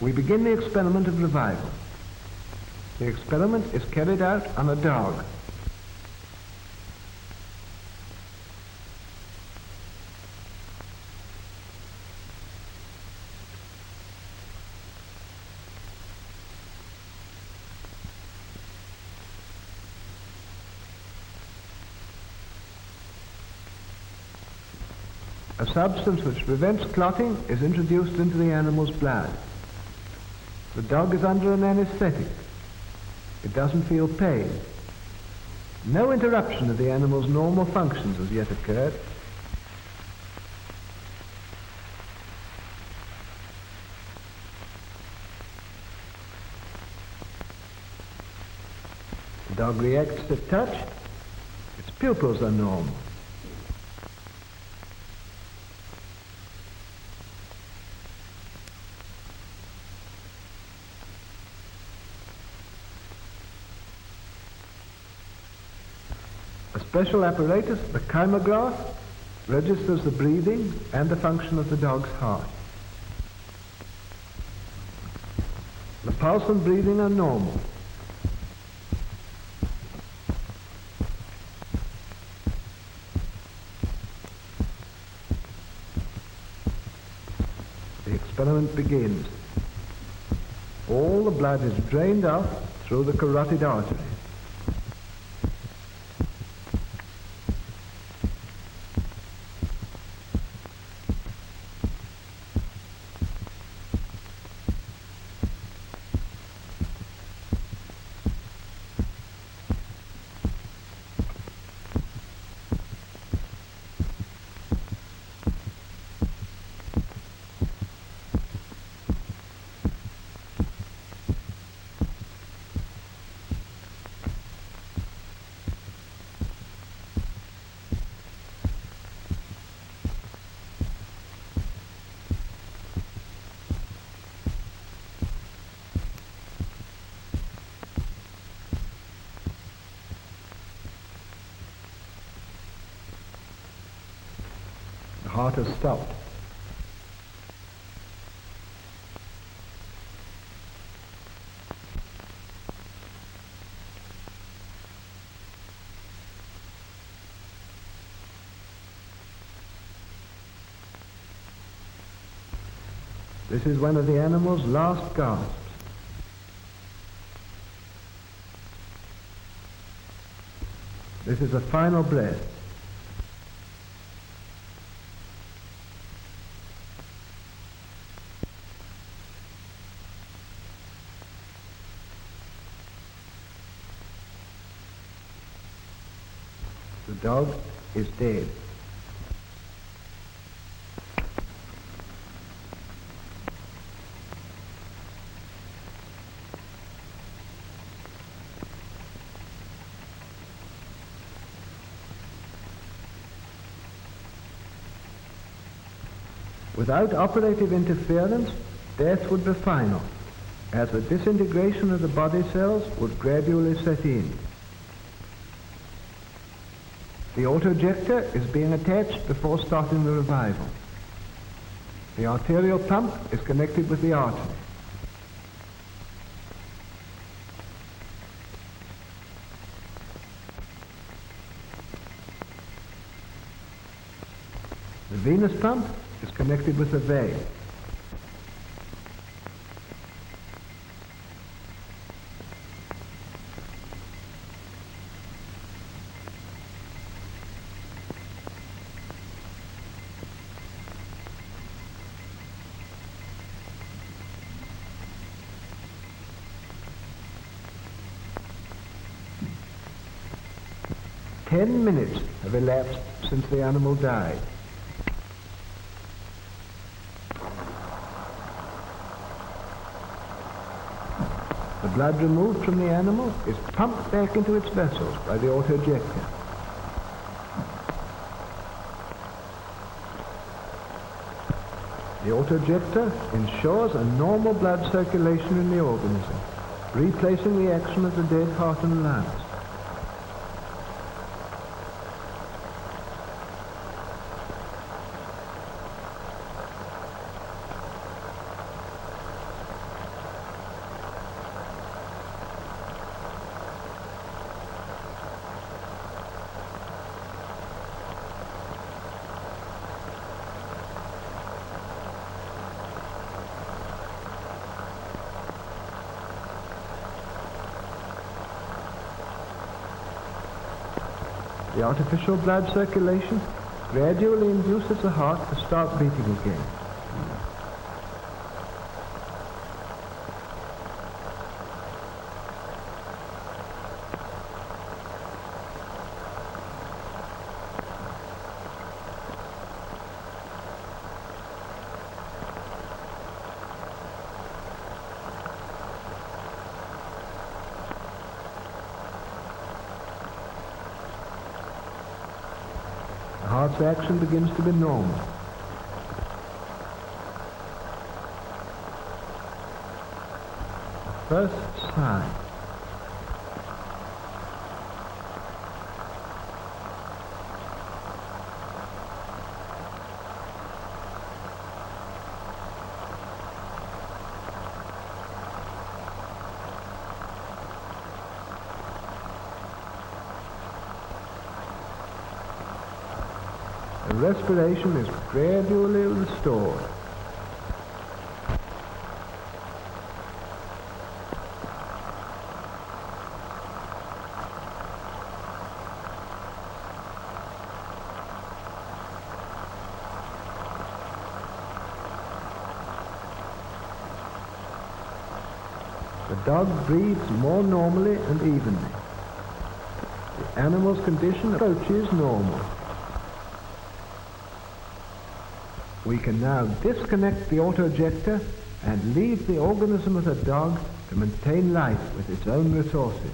We begin the experiment of revival. The experiment is carried out on a dog. A substance which prevents clotting is introduced into the animal's blood. The dog is under an anesthetic. It doesn't feel pain. No interruption of the animal's normal functions has yet occurred. The dog reacts to touch. Its pupils are normal. A special apparatus, the chymograph, registers the breathing and the function of the dog's heart. The pulse and breathing are normal. The experiment begins. All the blood is drained off through the carotid artery. The heart has stopped. This is one of the animal's last gasps. This is a final breath. The dog is dead. Without operative interference, death would be final, as the disintegration of the body cells would gradually set in. The autojector is being attached before starting the revival. The arterial pump is connected with the artery. The venous pump is connected with the vein. Ten minutes have elapsed since the animal died. The blood removed from the animal is pumped back into its vessels by the autojector. The autojector ensures a normal blood circulation in the organism, replacing the action of the dead heart and lungs. the artificial blood circulation gradually induces the heart to start beating again. The heart's action begins to be normal. First sigh. The respiration is gradually restored. The dog breathes more normally and evenly. The animal's condition approaches normal. We can now disconnect the auto-ejector and leave the organism of the dog to maintain life with its own resources.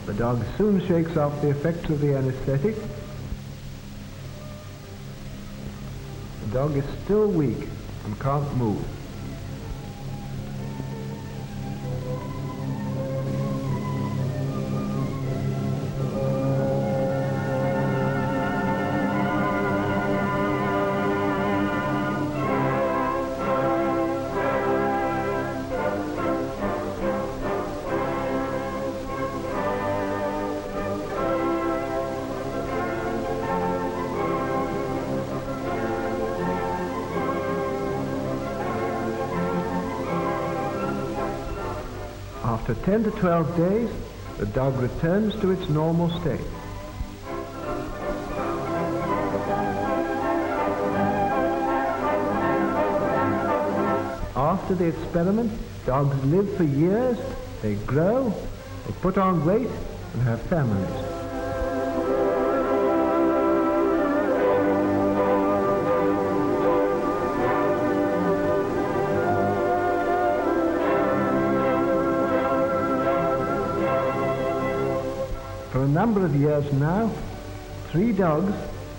The dog soon shakes off the effects of the anesthetic. The dog is still weak and can't move. After 10 to 12 days, the dog returns to its normal state. After the experiment, dogs live for years, they grow, they put on weight, and have families. For a number of years now, 3 dogs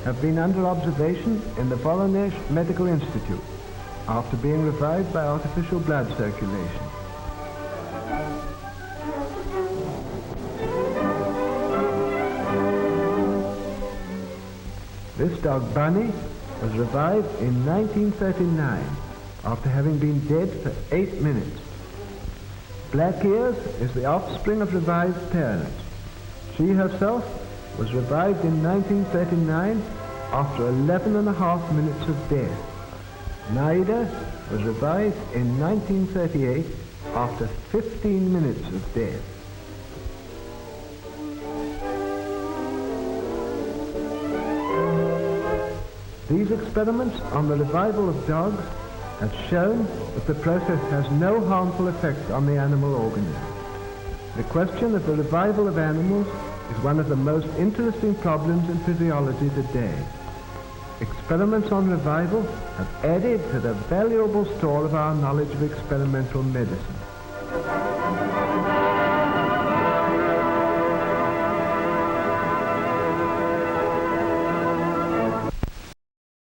have been under observation in the Voronezh Medical Institute after being revived by artificial blood circulation. This dog, Bunny, was revived in 1939 after having been dead for 8 minutes. Black Ears is the offspring of revived parents. She herself was revived in 1939 after 11.5 minutes of death. Naida was revived in 1938 after 15 minutes of death. These experiments on the revival of dogs have shown that the process has no harmful effect on the animal organism. The question of the revival of animals is one of the most interesting problems in physiology today. Experiments on revival have added to the valuable store of our knowledge of experimental medicine.